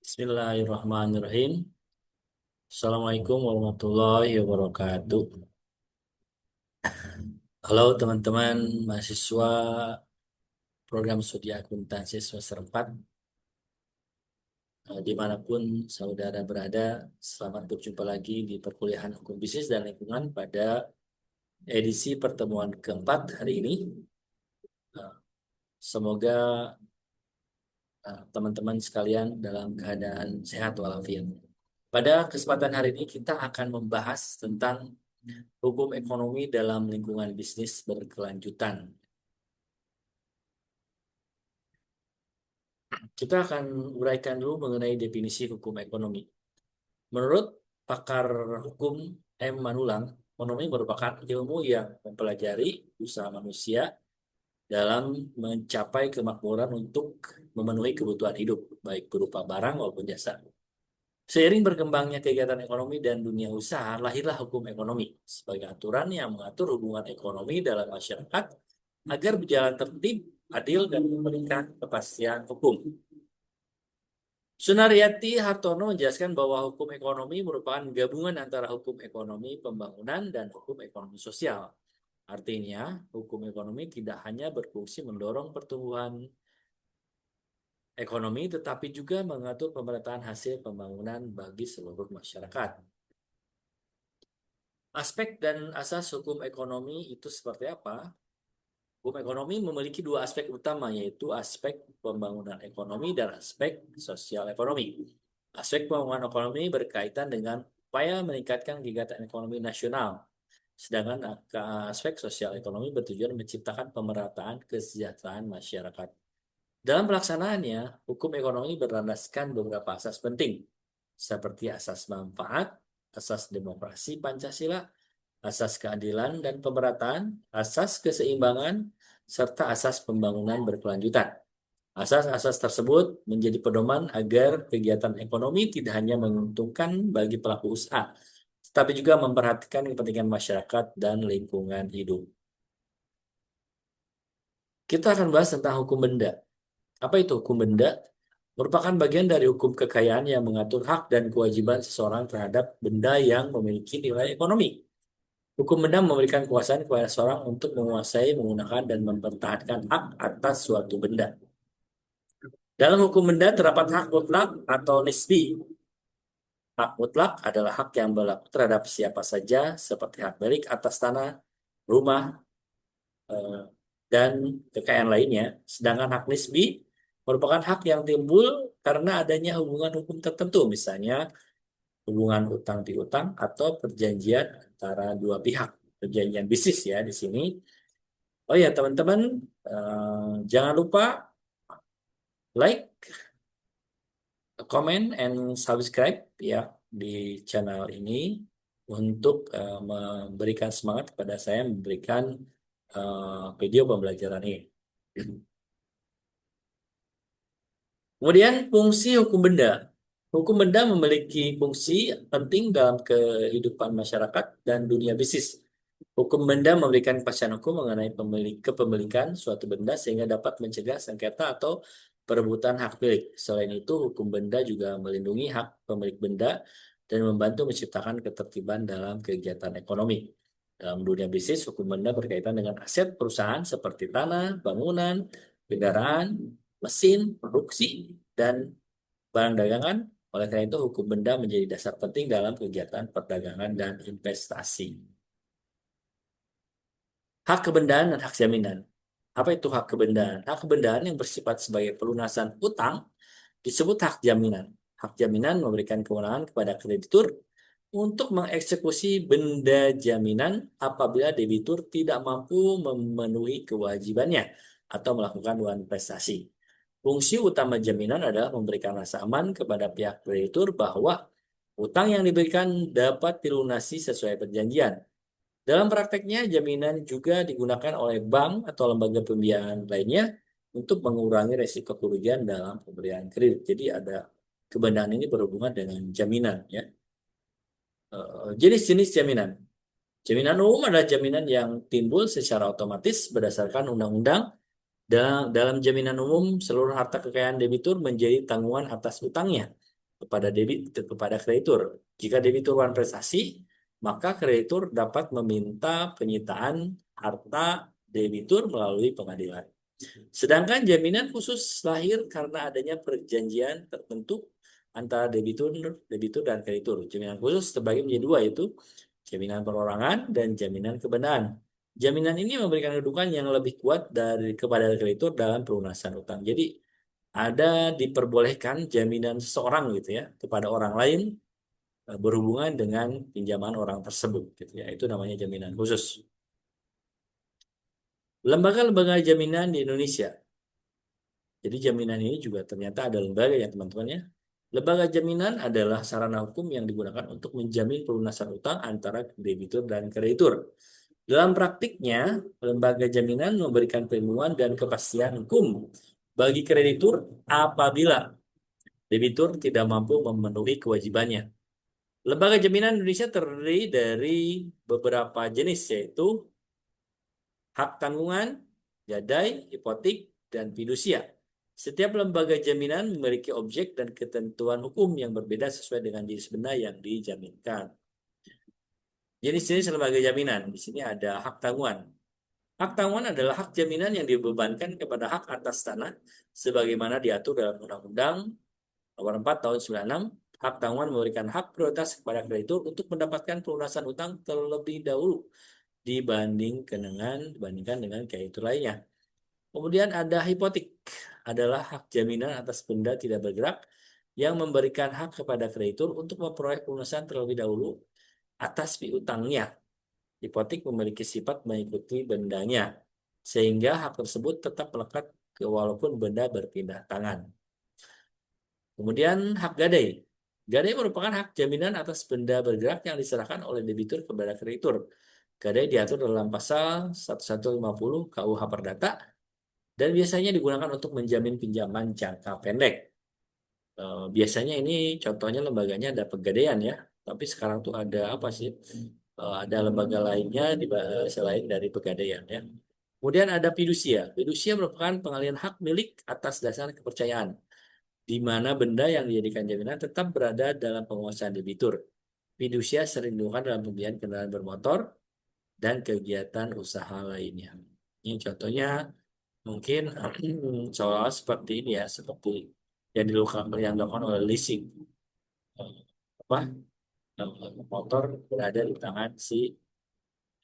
Bismillahirrahmanirrahim. Assalamualaikum warahmatullahi wabarakatuh. Halo teman-teman mahasiswa program studi akuntansi semester 4, dimanapun saudara berada, selamat berjumpa lagi di perkuliahan Hukum Bisnis dan Lingkungan pada edisi pertemuan keempat hari ini. Eh, Semoga teman-teman sekalian dalam keadaan sehat walafiat. Pada kesempatan hari ini kita akan membahas tentang hukum ekonomi dalam lingkungan bisnis berkelanjutan. Kita akan uraikan dulu mengenai definisi hukum ekonomi. Menurut pakar hukum M. Manulang, ekonomi merupakan ilmu yang mempelajari usaha manusia dalam mencapai kemakmuran untuk memenuhi kebutuhan hidup, baik berupa barang maupun jasa. Seiring berkembangnya kegiatan ekonomi dan dunia usaha, lahirlah hukum ekonomi sebagai aturan yang mengatur hubungan ekonomi dalam masyarakat agar berjalan tertib, adil, dan memberikan kepastian hukum. Sunaryati Hartono menjelaskan bahwa hukum ekonomi merupakan gabungan antara hukum ekonomi pembangunan dan hukum ekonomi sosial. Artinya, hukum ekonomi tidak hanya berfungsi mendorong pertumbuhan ekonomi, tetapi juga mengatur pemerataan hasil pembangunan bagi seluruh masyarakat. Aspek dan asas hukum ekonomi itu seperti apa? Hukum ekonomi memiliki dua aspek utama, yaitu aspek pembangunan ekonomi dan aspek sosial ekonomi. Aspek pembangunan ekonomi berkaitan dengan upaya meningkatkan kegiatan ekonomi nasional, sedangkan aspek sosial ekonomi bertujuan menciptakan pemerataan kesejahteraan masyarakat. Dalam pelaksanaannya, hukum ekonomi berlandaskan beberapa asas penting, seperti asas manfaat, asas demokrasi Pancasila, asas keadilan dan pemerataan, asas keseimbangan, serta asas pembangunan berkelanjutan. Asas-asas tersebut menjadi pedoman agar kegiatan ekonomi tidak hanya menguntungkan bagi pelaku usaha, tetapi juga memperhatikan kepentingan masyarakat dan lingkungan hidup. Kita akan bahas tentang hukum benda. Apa itu hukum benda? Merupakan bagian dari hukum kekayaan yang mengatur hak dan kewajiban seseorang terhadap benda yang memiliki nilai ekonomi. Hukum benda memberikan kekuasaan kepada seseorang untuk menguasai, menggunakan, dan mempertahankan hak atas suatu benda. Dalam hukum benda terdapat hak mutlak atau nisbi. Hak mutlak adalah hak yang berlaku terhadap siapa saja, seperti hak milik atas tanah, rumah, eh, dan kekayaan lainnya. Sedangkan hak nisbi merupakan hak yang timbul karena adanya hubungan hukum tertentu, misalnya hubungan utang piutang atau perjanjian antara dua pihak, perjanjian bisnis ya di sini. Oh ya teman-teman, jangan lupa like, comment, and subscribe ya di channel ini untuk memberikan semangat kepada saya memberikan video pembelajaran ini. Kemudian fungsi hukum benda. Hukum benda memiliki fungsi penting dalam kehidupan masyarakat dan dunia bisnis. Hukum benda memberikan kepastian hukum mengenai kepemilikan suatu benda sehingga dapat mencegah sengketa atau perebutan hak milik. Selain itu, hukum benda juga melindungi hak pemilik benda dan membantu menciptakan ketertiban dalam kegiatan ekonomi. Dalam dunia bisnis, hukum benda berkaitan dengan aset perusahaan seperti tanah, bangunan, kendaraan, mesin, produksi, dan barang dagangan. Oleh karena itu, hukum benda menjadi dasar penting dalam kegiatan perdagangan dan investasi. Hak kebendaan dan hak jaminan. Apa itu hak kebendaan? Hak kebendaan yang bersifat sebagai pelunasan utang disebut hak jaminan. Hak jaminan memberikan kewenangan kepada kreditur untuk mengeksekusi benda jaminan apabila debitur tidak mampu memenuhi kewajibannya atau melakukan investasi. Fungsi utama jaminan adalah memberikan rasa aman kepada pihak kreditur bahwa utang yang diberikan dapat dilunasi sesuai perjanjian. Dalam prakteknya, jaminan juga digunakan oleh bank atau lembaga pembiayaan lainnya untuk mengurangi resiko kerugian dalam pemberian kredit. Jadi ada kebendaan ini berhubungan dengan jaminan ya. Jenis-jenis jaminan. Jaminan umum adalah jaminan yang timbul secara otomatis berdasarkan undang-undang. Dalam jaminan umum, seluruh harta kekayaan debitur menjadi tanggungan atas utangnya. kepada kreditur. Jika debitur prestasi, maka kreditur dapat meminta penyitaan harta debitur melalui pengadilan. Sedangkan jaminan khusus lahir karena adanya perjanjian tertentu antara debitur dan kreditur. Jaminan khusus terbagi menjadi dua, yaitu jaminan perorangan dan jaminan kebenaran. Jaminan ini memberikan kedudukan yang lebih kuat kepada kreditur dalam pelunasan utang. Jadi ada diperbolehkan jaminan seseorang gitu ya kepada orang lain berhubungan dengan pinjaman orang tersebut gitu ya. Itu namanya jaminan khusus. Lembaga-lembaga jaminan di Indonesia. Jadi jaminan ini juga ternyata ada lembaga ya teman-teman ya. Lembaga jaminan adalah sarana hukum yang digunakan untuk menjamin pelunasan utang antara debitur dan kreditur. Dalam praktiknya, lembaga jaminan memberikan perlindungan dan kepastian hukum bagi kreditur apabila debitur tidak mampu memenuhi kewajibannya. Lembaga jaminan Indonesia terdiri dari beberapa jenis, yaitu hak tanggungan, gadai, hipotek, dan fidusia. Setiap lembaga jaminan memiliki objek dan ketentuan hukum yang berbeda sesuai dengan jenis benda yang dijaminkan. Jenis-jenis lembaga jaminan. Di sini ada hak tanggungan. Hak tanggungan adalah hak jaminan yang dibebankan kepada hak atas tanah sebagaimana diatur dalam Undang-Undang Nomor 4 Tahun 96. Hak tanggungan memberikan hak prioritas kepada kreditur untuk mendapatkan pelunasan utang terlebih dahulu dibandingkan dengan kreditur lainnya. Kemudian ada hipotek, adalah hak jaminan atas benda tidak bergerak yang memberikan hak kepada kreditur untuk memperoleh pelunasan terlebih dahulu atas piutangnya. Hipotek memiliki sifat mengikuti bendanya, sehingga hak tersebut tetap melekat walaupun benda berpindah tangan. Kemudian hak gadai. Gadai merupakan hak jaminan atas benda bergerak yang diserahkan oleh debitur kepada kreditur. Gadai diatur dalam pasal 1150 KUH Perdata dan biasanya digunakan untuk menjamin pinjaman jangka pendek. Biasanya ini contohnya lembaganya ada Pegadaian ya, tapi sekarang tuh ada apa sih? Ada lembaga lainnya selain dari Pegadaian ya. Kemudian ada fidusia. Fidusia merupakan pengalihan hak milik atas dasar kepercayaan, di mana benda yang dijadikan jaminan tetap berada dalam penguasaan debitur. Fidusia sering digunakan dalam pembelian kendaraan bermotor dan kegiatan usaha lainnya. Ini contohnya mungkin soal seperti ini ya, seperti yang dilakukan oleh leasing. Apa? Motor berada di tangan si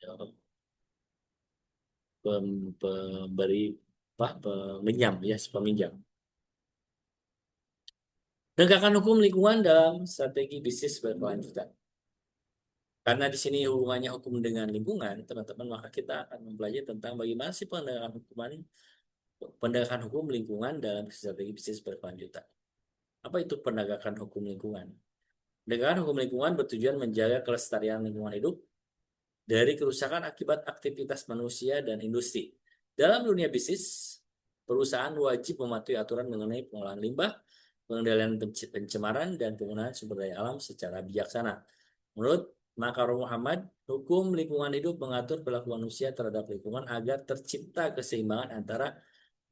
eh, pemberi apa peminjam ya, si peminjam. Penegakan hukum lingkungan dalam strategi bisnis berkelanjutan. Karena di sini hubungannya hukum dengan lingkungan, teman-teman, maka kita akan mempelajari tentang bagaimana sih penegakan hukum lingkungan dalam strategi bisnis berkelanjutan. Apa itu penegakan hukum lingkungan? Penegakan hukum lingkungan bertujuan menjaga kelestarian lingkungan hidup dari kerusakan akibat aktivitas manusia dan industri. Dalam dunia bisnis, perusahaan wajib mematuhi aturan mengenai pengolahan limbah, pengendalian pencemaran, dan penggunaan sumber daya alam secara bijaksana. Menurut Makarim Muhammad, hukum lingkungan hidup mengatur perilaku manusia terhadap lingkungan agar tercipta keseimbangan antara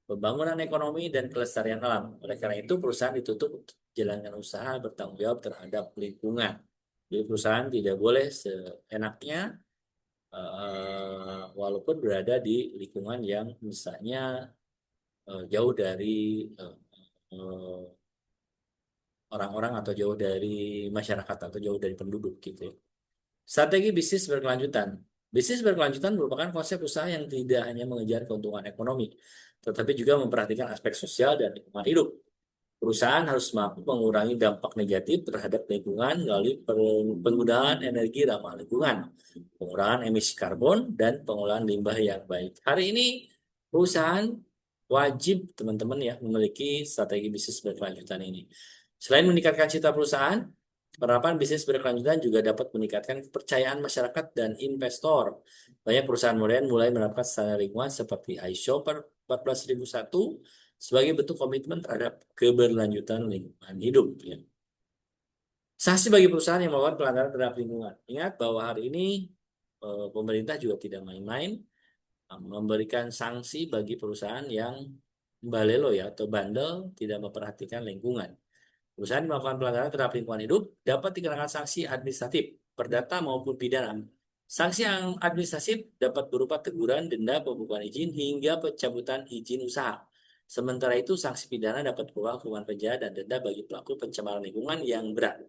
pembangunan ekonomi dan kelestarian alam. Oleh karena itu, perusahaan ditutup untuk menjalankan usaha bertanggung jawab terhadap lingkungan. Jadi perusahaan tidak boleh seenaknya walaupun berada di lingkungan yang misalnya jauh dari eh, eh, orang-orang atau jauh dari masyarakat atau jauh dari penduduk gitu ya. Strategi bisnis berkelanjutan. Bisnis berkelanjutan merupakan konsep usaha yang tidak hanya mengejar keuntungan ekonomi, tetapi juga memperhatikan aspek sosial dan lingkungan hidup. Perusahaan harus mampu mengurangi dampak negatif terhadap lingkungan melalui penggunaan energi ramah lingkungan, pengurangan emisi karbon, dan pengolahan limbah yang baik. Hari ini perusahaan wajib teman-teman ya memiliki strategi bisnis berkelanjutan ini. Selain meningkatkan citra perusahaan, penerapan bisnis berkelanjutan juga dapat meningkatkan kepercayaan masyarakat dan investor. Banyak perusahaan modern mulai menerapkan standar lingkungan seperti ISO 14001 sebagai bentuk komitmen terhadap keberlanjutan lingkungan hidup. Ya. Sanksi bagi perusahaan yang melakukan pelanggaran terhadap lingkungan. Ingat bahwa hari ini pemerintah juga tidak main-main memberikan sanksi bagi perusahaan yang balelo ya atau bandel tidak memperhatikan lingkungan. Perusahaan yang melakukan pelanggaran terhadap lingkungan hidup dapat dikenakan sanksi administratif, perdata maupun pidana. Sanksi yang administratif dapat berupa teguran, denda, pembukaan izin, hingga pencabutan izin usaha. Sementara itu, sanksi pidana dapat berupa hukuman penjara dan denda bagi pelaku pencemaran lingkungan yang berat.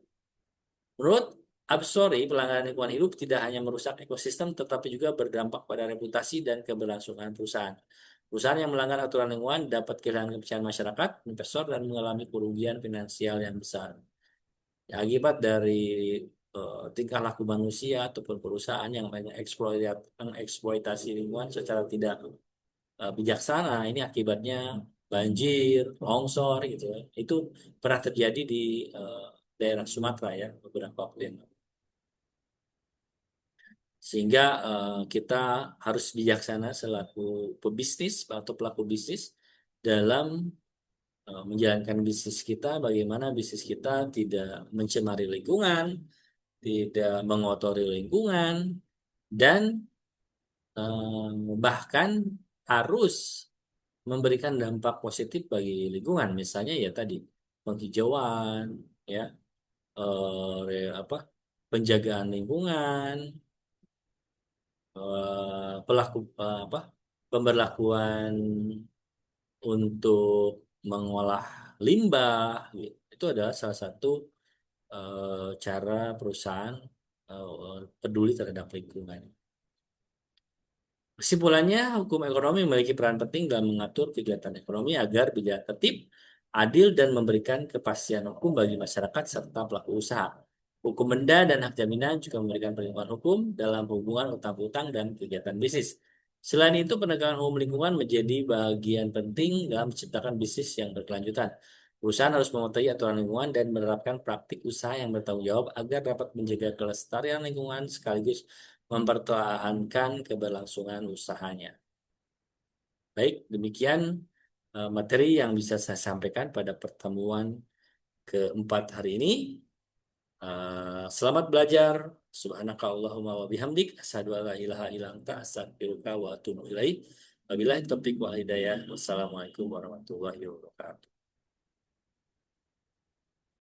Menurut Absori, pelanggaran lingkungan hidup tidak hanya merusak ekosistem, tetapi juga berdampak pada reputasi dan keberlangsungan perusahaan. Perusahaan yang melanggar aturan lingkungan dapat kehilangan kepercayaan masyarakat, investor, dan mengalami kerugian finansial yang besar. Ya, akibat dari tingkah laku manusia ataupun perusahaan yang mengeksploitasi lingkungan secara tidak bijaksana, ini akibatnya banjir, longsor gitu ya. Itu pernah terjadi di daerah Sumatera ya beberapa waktu yang lalu. Sehingga kita harus bijaksana selaku pebisnis atau pelaku bisnis dalam menjalankan bisnis kita, bagaimana bisnis kita tidak mencemari lingkungan, tidak mengotori lingkungan, dan bahkan harus memberikan dampak positif bagi lingkungan. Misalnya ya tadi penghijauan, ya, apa, penjagaan lingkungan, apa, pemberlakuan untuk mengolah limbah, gitu. Itu adalah salah satu cara perusahaan peduli terhadap lingkungan. Kesimpulannya, hukum ekonomi memiliki peran penting dalam mengatur kegiatan ekonomi agar berjalan tertib, adil, dan memberikan kepastian hukum bagi masyarakat serta pelaku usaha. Hukum benda dan hak jaminan juga memberikan perlindungan hukum dalam hubungan utang-piutang dan kegiatan bisnis. Selain itu, penegakan hukum lingkungan menjadi bagian penting dalam menciptakan bisnis yang berkelanjutan. Perusahaan harus mematuhi aturan lingkungan dan menerapkan praktik usaha yang bertanggung jawab agar dapat menjaga kelestarian lingkungan sekaligus mempertahankan keberlangsungan usahanya. Baik, demikian materi yang bisa saya sampaikan pada pertemuan keempat hari ini. Selamat belajar. Subhanaka Allahumma wa bihamdik. Asyhadu an la ilaha illa anta astaghfiruka wa atubu ilaik. Wabillahi taufiq wal hidayah. Wassalamualaikum warahmatullahi wabarakatuh.